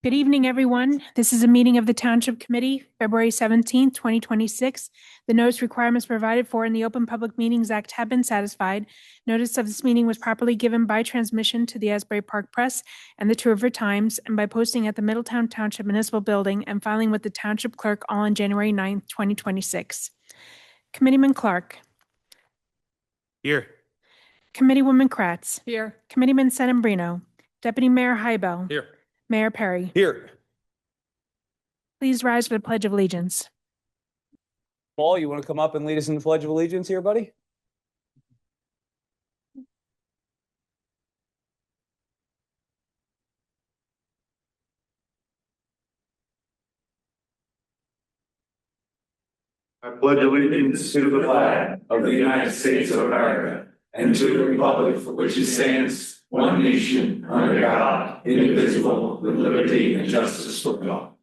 Good evening, everyone. This is a meeting of the Township Committee, February 17th, 2026. The notice requirements provided for in the Open Public Meetings Act have been satisfied. Notice of this meeting was properly given by transmission to the Asbury Park Press and the Two River Times, and by posting at the Middletown Township Municipal Building and filing with the Township Clerk all on January 9th, 2026. Committeeman Clark. Here. Committeewoman Kratz. Here. Committeeman Sedembrino. Deputy Mayor Hybel. Here. Mayor Perry. Here. Please rise for the Pledge of Allegiance. Paul, you want to come up and lead us in the Pledge of Allegiance here, buddy? I pledge allegiance to the flag of the United States of America and to the republic for which it stands, one nation, under God, indivisible, with liberty and justice for all.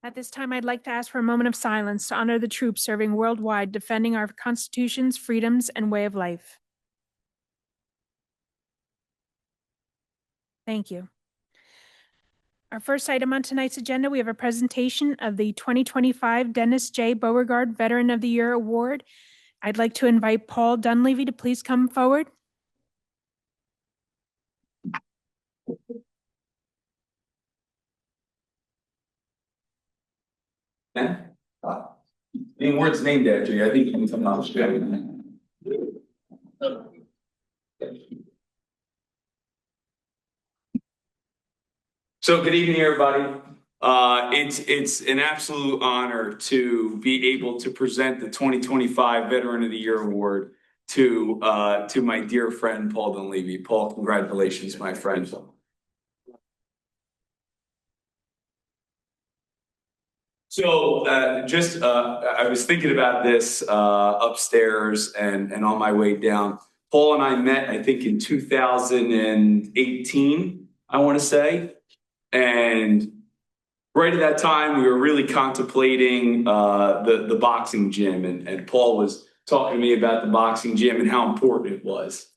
At this time, I'd like to ask for a moment of silence to honor the troops serving worldwide, defending our constitutions, freedoms, and way of life. Thank you. Our first item on tonight's agenda, we have a presentation of the 2025 Dennis J. Beauregard Veteran of the Year Award. I'd like to invite Paul Dunleavy to please come forward. Any words named after you, I think you can come out. So good evening, everybody. It's an absolute honor to be able to present the 2025 Veteran of the Year Award to my dear friend, Paul Dunleavy. Paul, congratulations, my friend. So I was thinking about this upstairs and on my way down. Paul and I met, I think, in 2018, I want to say. And right at that time, we were really contemplating the boxing gym. And Paul was talking to me about the boxing gym and how important it was.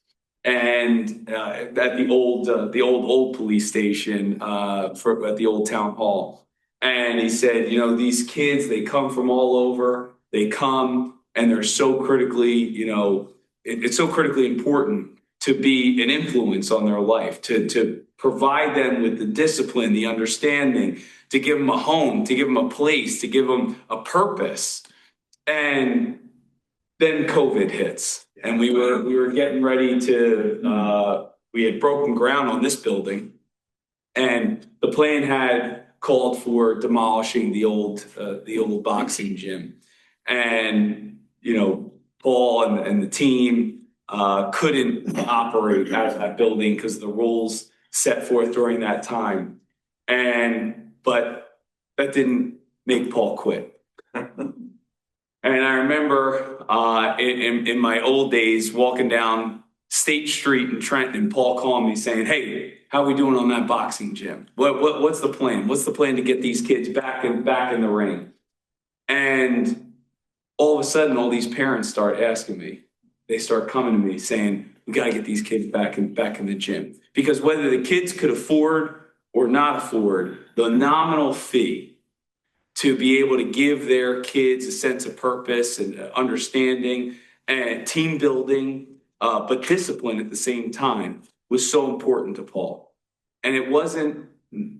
And at the old police station at the old town hall. And he said, you know, these kids, they come from all over. They come and they're so critically, you know, it's so critically important to be an influence on their life, to provide them with the discipline, the understanding, to give them a home, to give them a place, to give them a purpose. And then COVID hits, and we were getting ready to, we had broken ground on this building, and the plan had called for demolishing the old boxing gym. And, you know, Paul and the team couldn't operate out of that building because of the rules set forth during that time. But that didn't make Paul quit. And I remember in my old days walking down State Street in Trenton, and Paul calling me saying, "Hey, how are we doing on that boxing gym? What's the plan? What's the plan to get these kids back in the ring?" And all of a sudden, all these parents start asking me. They start coming to me saying, "We got to get these kids back in the gym." Because whether the kids could afford or not afford the nominal fee to be able to give their kids a sense of purpose and understanding and team building, but discipline at the same time, was so important to Paul. And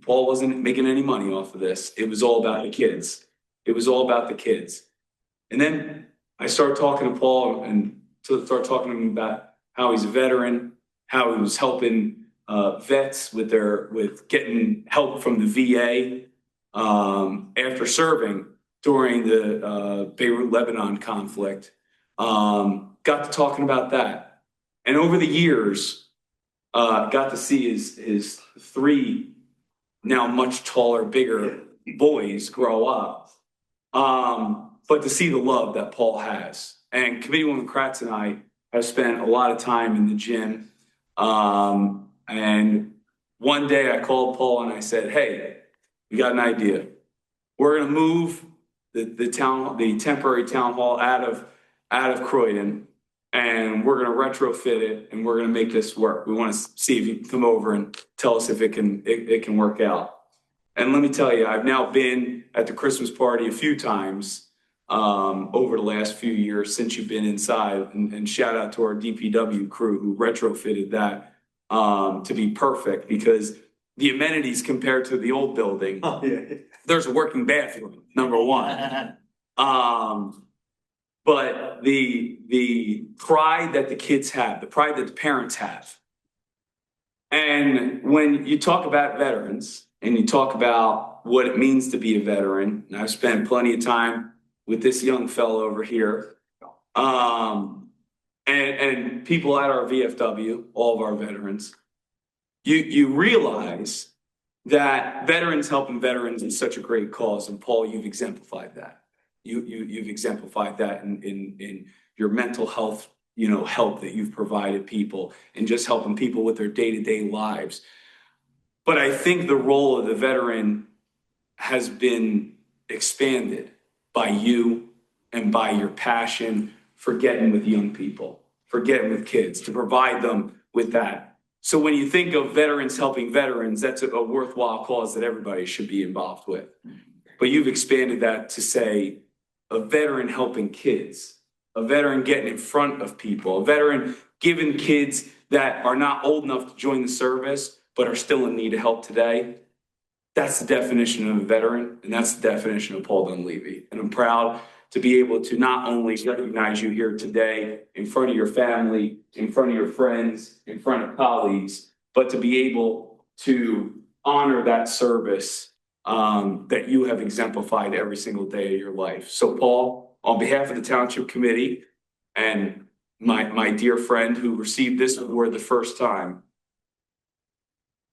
Paul wasn't making any money off of this. It was all about the kids. It was all about the kids. And then I started talking to Paul and start talking to him about how he's a veteran, how he was helping vets with getting help from the VA after serving during the Beirut, Lebanon conflict. Got to talking about that. And over the years, got to see his three now much taller, bigger boys grow up. But to see the love that Paul has. And Committeewoman Kratz and I have spent a lot of time in the gym. And one day I called Paul and I said, "Hey, we got an idea. We're going to move the temporary town hall out of Croydon, and we're gonna retrofit it and we're gonna make this work. We want to see if you can come over and tell us if it can work out. And let me tell you, I've now been at the Christmas party a few times over the last few years since you've been inside. And shout out to our DPW crew who retrofitted that to be perfect, because the amenities compared to the old building, there's a working bathroom, number one. But the pride that the kids have, the pride that the parents have. And when you talk about veterans and you talk about what it means to be a veteran, and I've spent plenty of time with this young fellow over here, and people at our VFW, all of our veterans, you realize that veterans helping veterans is such a great cause. And Paul, you've exemplified that. You've exemplified that in your mental health, help that you've provided people and just helping people with their day-to-day lives. But I think the role of the veteran has been expanded by you and by your passion for getting with young people, for getting with kids, to provide them with that. So when you think of veterans helping veterans, that's a worthwhile cause that everybody should be involved with. But you've expanded that to say a veteran helping kids, a veteran getting in front of people, a veteran giving kids that are not old enough to join the service but are still in need of help today. That's the definition of a veteran, and that's the definition of Paul Dunleavy. And I'm proud to be able to not only recognize you here today in front of your family, in front of your friends, in front of colleagues, but to be able to honor that service that you have exemplified every single day of your life. So Paul, on behalf of the Township Committee and my dear friend who received this award the first time,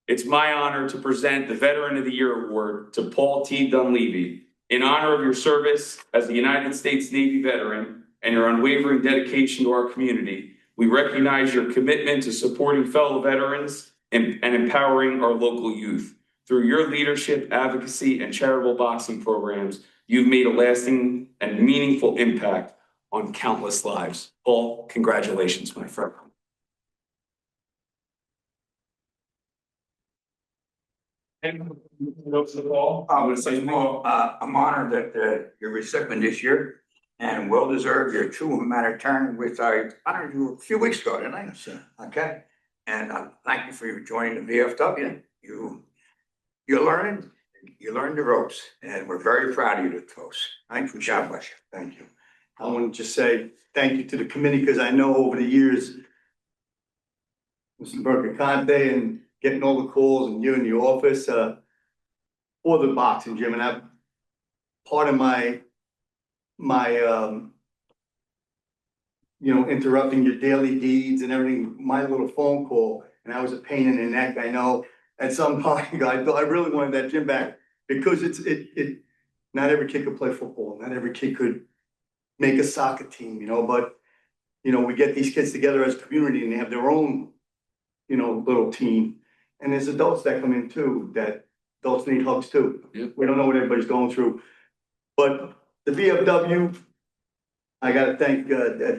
it's my honor to present the Veteran of the Year Award to Paul T. Dunleavy in honor of your service as a United States Navy veteran and your unwavering dedication to our community. We recognize your commitment to supporting fellow veterans and empowering our local youth. Through your leadership, advocacy, and charitable boxing programs, you've made a lasting and meaningful impact on countless lives. Paul, congratulations, my friend. I'm going to say more. I'm honored that you're recipient this year, and well deserved your true humanitarian, which I honored you a few weeks ago, didn't I? Yes, sir. Okay, and thank you for joining the VFW. You're learning. You learned the ropes, and we're very proud of you, the folks. Thank you. God bless you. Thank you. I want to just say thank you to the committee, because I know over the years, Mr. Mercacante and getting all the calls, and you in the office for the boxing gym, and I've part of my interrupting your daily deeds and everything, my little phone call, and I was a pain in the neck. I know at some point I really wanted that gym back, because it not every kid could play football, not every kid could make a soccer team, but we get these kids together as a community and they have their own little team. And there's adults that come in too, that adults need hugs too. Yep. We don't know what everybody's going through. But the VFW, I got to thank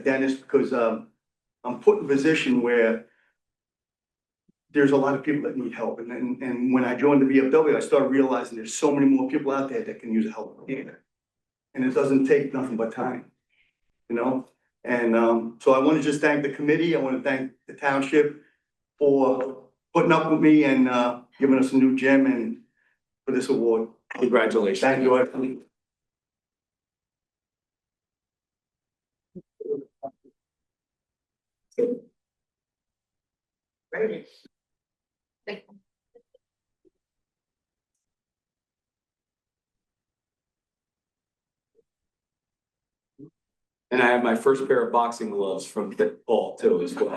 Dennis, because I'm put in a position where there's a lot of people that need help. And when I joined the VFW, I started realizing there's so many more people out there that can use help. And it doesn't take nothing but time, And so I want to just thank the committee. I want to thank the township for putting up with me and giving us a new gym and for this award. Congratulations. Thank you. And I have my first pair of boxing gloves from Paul too, as well.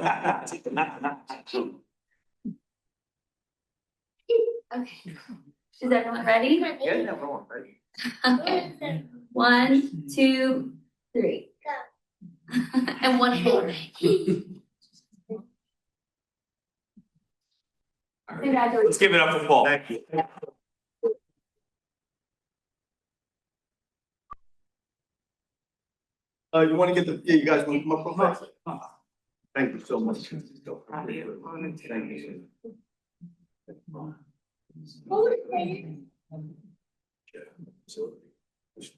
Okay, is everyone ready? Yeah, everyone ready. Okay. 1, 2, 3. Go. And one more. Congratulations. Let's give it up for Paul. Thank you. You want to get you guys want to come up real fast? Thank you so much. Thank you. So,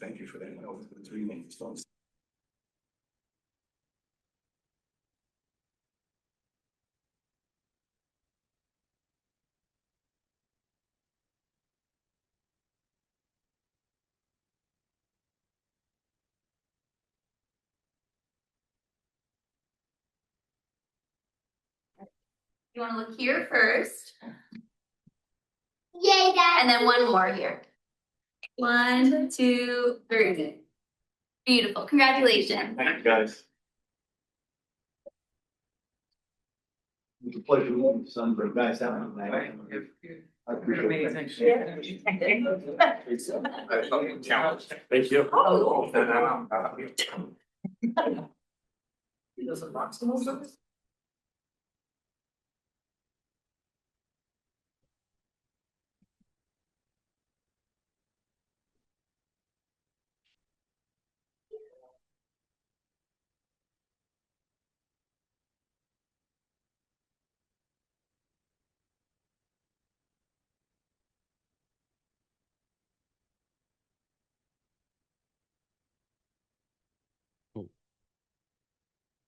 thank you for that. I was going to read it. You wanna look here first? Yay, Dad. And then one more here. 1, 2, 3. Beautiful, congratulations. Thank you, guys. It's a pleasure meeting you, son, but guys, have a nice night. I appreciate it. Thank you.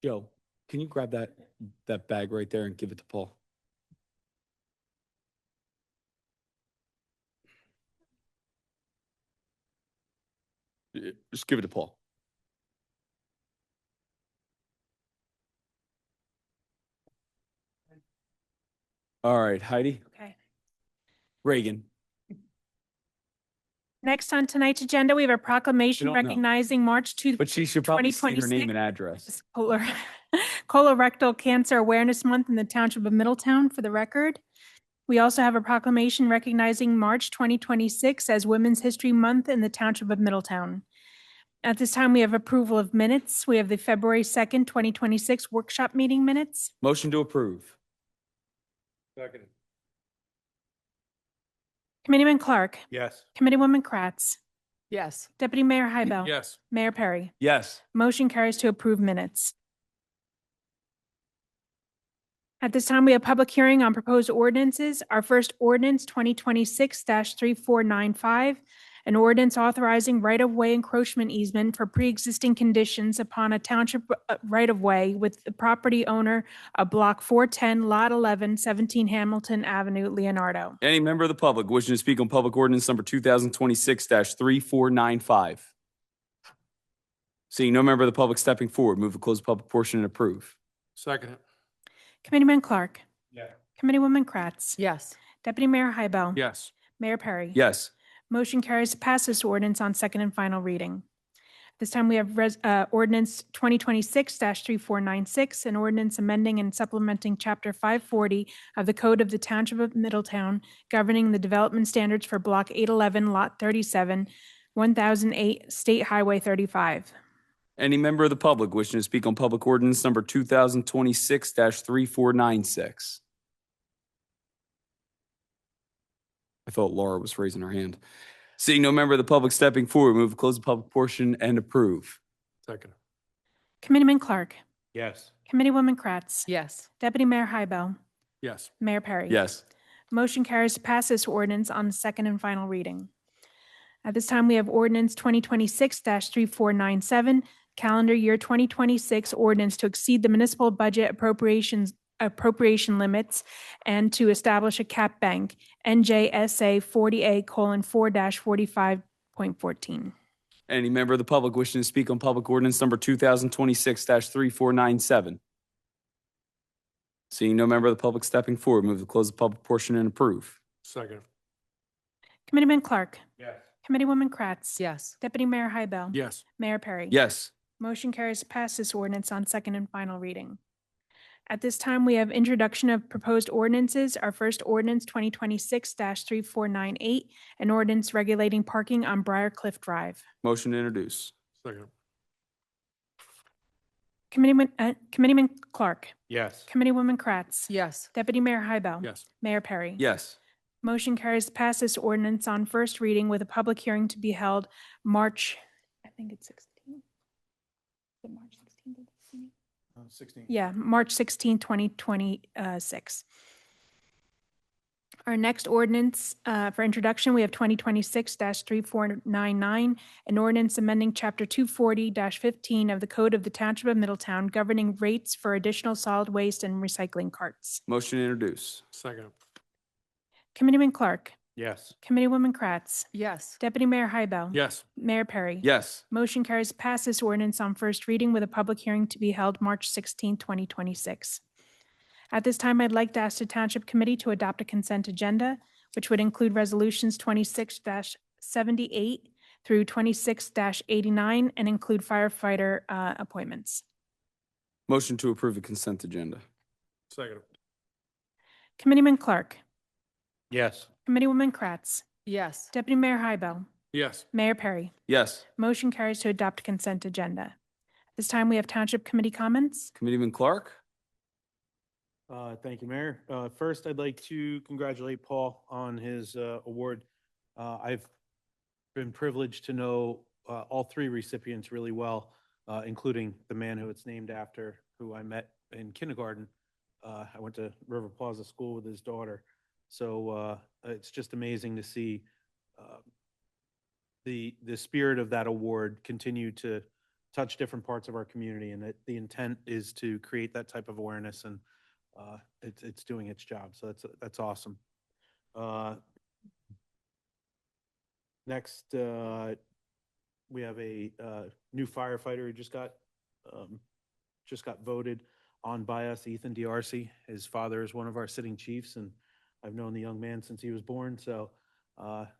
Joe, can you grab that bag right there and give it to Paul? Just give it to Paul. All right, Heidi, Okay. Reagan. Next on tonight's agenda, we have a proclamation We don't know. recognizing March 2, But she should probably see her name 2026. and address. Colorectal Cancer Awareness Month in the Township of Middletown, for the record. We also have a proclamation recognizing March 2026 as Women's History Month in the Township of Middletown. At this time, we have approval of minutes. We have the February 2nd, 2026 workshop meeting minutes. Motion to approve. Second. Committeeman Clark. Yes. Committeewoman Kratz. Yes. Deputy Mayor Hybel. Yes. Mayor Perry. Yes. Motion carries to approve minutes. At this time, we have public hearing on proposed ordinances. Our first ordinance, 2026-3495, an ordinance authorizing right-of-way encroachment easement for pre-existing conditions upon a township right-of-way with the property owner of Block 410, Lot 11, 17 Hamilton Avenue, Leonardo. Any member of the public wishing to speak on public ordinance number 2026-3495? Seeing no member of the public stepping forward, move to close the public portion and approve. Second. Committeeman Clark. Yeah. Committeewoman Kratz. Yes. Deputy Mayor Hybel. Yes. Mayor Perry. Yes. Motion carries to pass this ordinance on second and final reading. This time we have ordinance 2026-3496, an ordinance amending and supplementing Chapter 540 of the Code of the Township of Middletown governing the development standards for Block 811, Lot 37, 1008 State Highway 35. Any member of the public wishing to speak on public ordinance number 2026-3496? I thought Laura was raising her hand. Seeing no member of the public stepping forward, move to close the public portion and approve. Second. Committeeman Clark. Yes. Committeewoman Kratz. Yes. Deputy Mayor Hybel. Yes. Mayor Perry. Yes. Motion carries to pass this ordinance on second and final reading. At this time, we have ordinance 2026-3497, calendar year 2026 ordinance to exceed the municipal budget appropriation limits and to establish a cap bank, NJSA 40A:4-45.14. Any member of the public wishing to speak on public ordinance number 2026-3497? Seeing no member of the public stepping forward, move to close the public portion and approve. Second. Committeeman Clark. Yes. Committeewoman Kratz. Yes. Deputy Mayor Hybel. Yes. Mayor Perry. Yes. Motion carries to pass this ordinance on second and final reading. At this time, we have introduction of proposed ordinances. Our first ordinance, 2026-3498, an ordinance regulating parking on Briarcliff Drive. Motion to introduce. Second. Committeeman Clark. Yes. Committeewoman Kratz. Yes. Deputy Mayor Hybel. Yes. Mayor Perry. Yes. Motion carries to pass this ordinance on first reading with a public hearing to be held March, I think it's 16th. Is it March 16th? 16. Yeah, March 16, 2026. Our next ordinance for introduction, we have 2026-3499, an ordinance amending Chapter 240-15 of the Code of the Township of Middletown governing rates for additional solid waste and recycling carts. Motion to introduce. Second. Committeeman Clark. Yes. Committeewoman Kratz. yes, Deputy Mayor Hybel. Yes. Mayor Perry. Yes. Motion carries to pass this ordinance on first reading with a public hearing to be held March 16, 2026. At this time, I'd like to ask the Township Committee to adopt a consent agenda, which would include resolutions 26-78 through 26-89 and include firefighter appointments. Motion to approve the consent agenda. Second. Committeeman Clark. Yes. Committeewoman Kratz. yes, Deputy Mayor Hybel. Yes. Mayor Perry. Yes. Motion carries to adopt consent agenda. At this time, we have Township Committee comments. Committeeman Clark? Thank you, Mayor. First, I'd like to congratulate Paul on his award. I've been privileged to know all three recipients really well, including the man who it's named after, who I met in kindergarten. I went to River Plaza School with his daughter. So it's just amazing to see the spirit of that award continue to touch different parts of our community, and that the intent is to create that type of awareness, and it's doing its job. So that's awesome. Next, we have a new firefighter who just got voted on by us, Ethan D'Arcy. His father is one of our sitting chiefs, and I've known the young man since he was born. So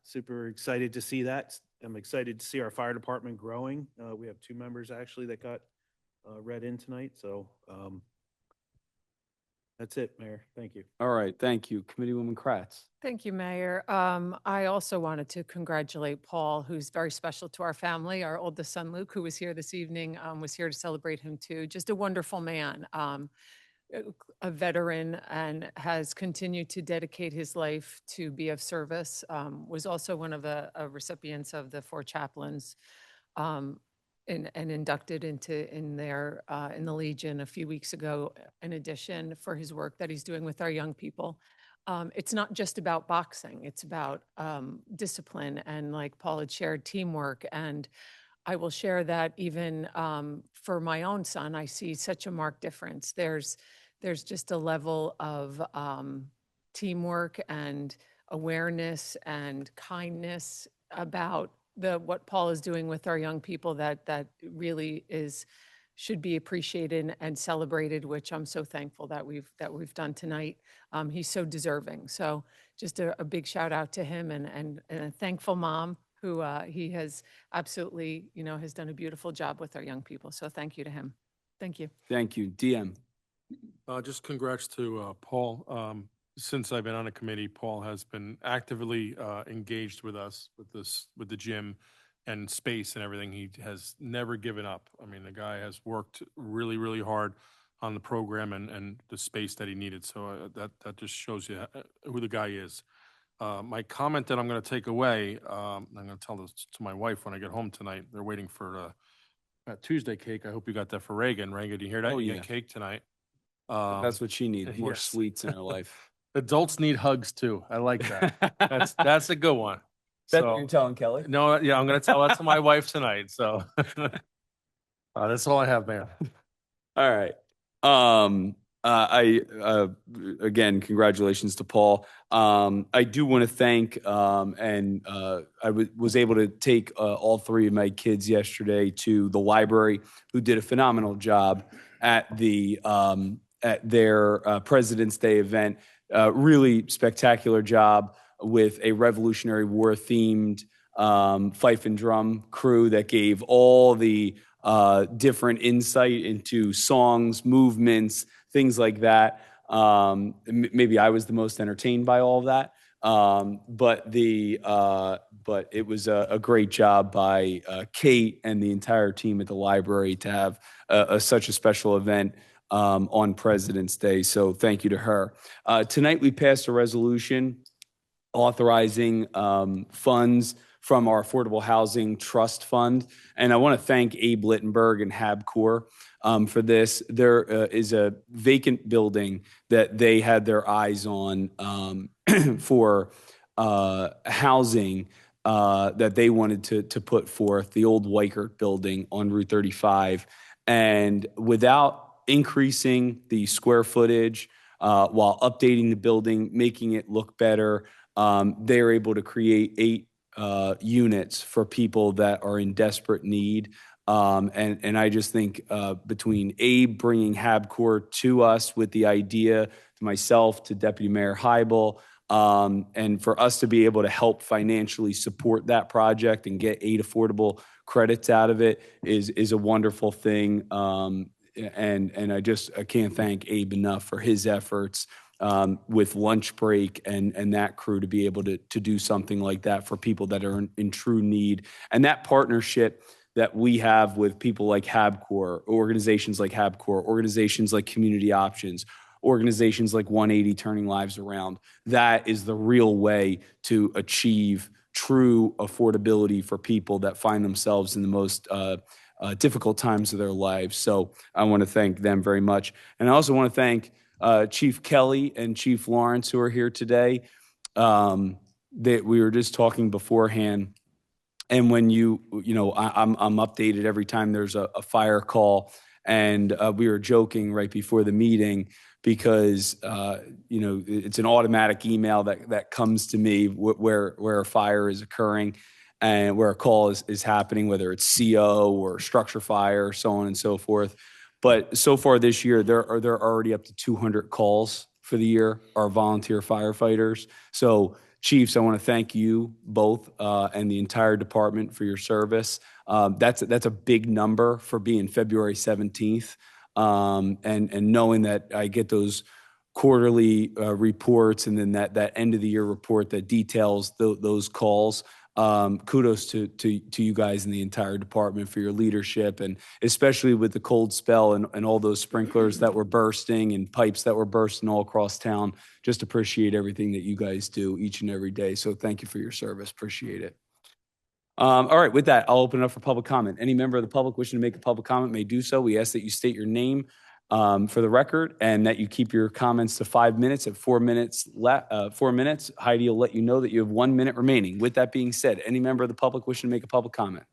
super excited to see that. I'm excited to see our fire department growing. We have 2 members actually that got read in tonight. So that's it, Mayor. Thank you. All right, thank you. Committeewoman Kratz? thank you, Mayor. I also wanted to congratulate Paul, who's very special to our family. Our oldest son, Luke, who was here this evening, was here to celebrate him too. Just a wonderful man, a veteran, and has continued to dedicate his life to be of service. Was also one of the recipients of the 4 chaplains, and inducted in the Legion a few weeks ago, in addition, for his work that he's doing with our young people. It's not just about boxing, it's about discipline, and like Paul had shared, teamwork. And I will share that even for my own son, I see such a marked difference. There's just a level of teamwork and awareness and kindness about what Paul is doing with our young people that really should be appreciated and celebrated, which I'm so thankful that we've done tonight. He's so deserving. So just a big shout out to him, and a thankful mom who he has absolutely, has done a beautiful job with our young people. So thank you to him. Thank you. Thank you. DM? Just congrats to Paul. Since I've been on the committee, Paul has been actively engaged with us with the gym and space and everything. He has never given up. I mean, the guy has worked really, really hard on the program and the space that he needed. So that just shows you who the guy is. My comment that I'm going to take away, I'm going to tell this to my wife when I get home tonight. They're waiting for that Tuesday cake. I hope you got that for Reagan. Reagan, do you hear that? Oh, You yeah. get cake tonight. That's what she needs, more yes. sweets in her life. Adults need hugs too. I like that. That's a good one. You're telling Kelly? No, yeah, I'm going to tell that to my wife tonight. So that's all I have, man. All right. Again, congratulations to Paul. I do want to thank, I was able to take all 3 of my kids yesterday to the library, who did a phenomenal job at their President's Day event. Really spectacular job with a Revolutionary War themed fife and drum crew that gave all the different insight into songs, movements, things like that. Maybe I was the most entertained by all of that. But it was a great job by Kate and the entire team at the library to have such a special event on President's Day. So thank you to her. Tonight we passed a resolution authorizing funds from our Affordable Housing Trust Fund. And I want to thank Abe Littenberg and HabCorp for this. There is a vacant building that they had their eyes on for housing that they wanted to put forth, the old Weichert building on Route 35. And without increasing the square footage, while updating the building, making it look better, they are able to create 8 units for people that are in desperate need. And I just think between Abe bringing Habcor to us with the idea, to myself, to Deputy Mayor Hybel, and for us to be able to help financially support that project and get 8 affordable credits out of it is a wonderful thing. And I can't thank Abe enough for his efforts with lunch break and that crew to be able to do something like that for people that are in true need. And that partnership that we have with people like Habcor, organizations like Habcor, organizations like Community Options, organizations like 180 Turning Lives Around, that is the real way to achieve true affordability for people that find themselves in the most difficult times of their lives. So I want to thank them very much. And I also want to thank Chief Kelly and Chief Lawrence, who are here today. That we were just talking beforehand. And when I'm updated every time there's a fire call, and we were joking right before the meeting because it's an automatic email that comes to me where a fire is occurring and where a call is happening, whether it's CO or structure fire, so on and so forth. But so far this year, they're already up to 200 calls for the year, our volunteer firefighters. So Chiefs, I want to thank you both and the entire department for your service. That's a big number for being February 17th. And knowing that I get those quarterly reports and then that end of the year report that details those calls. Kudos to you guys in the entire department for your leadership, and especially with the cold spell and all those sprinklers that were bursting and pipes that were bursting all across town. Just appreciate everything that you guys do each and every day. So thank you for your service. Appreciate it. All right, with that, I'll open it up for public comment. Any member of the public wishing to make a public comment may do so. We ask that you state your name for the record and that you keep your comments to 5 minutes. At 4 minutes, 4 minutes, Heidi will let you know that you have 1 minute remaining. With that being said, any member of the public wishing to make a public comment?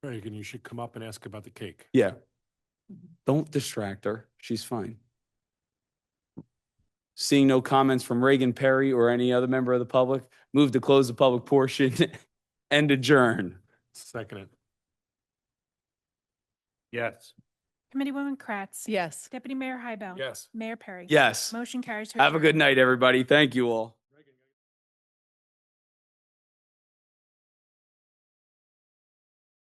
Reagan, you should come up and ask about the cake. Yeah. Don't distract her. She's fine. Seeing no comments from Reagan Perry or any other member of the public, move to close the public portion and adjourn. Second it. Yes. Committeewoman Kratz. Yes. Deputy Mayor Hybel. Yes. Mayor Perry. Yes. Motion carries to Have a adjourn. good night, everybody. Thank you all.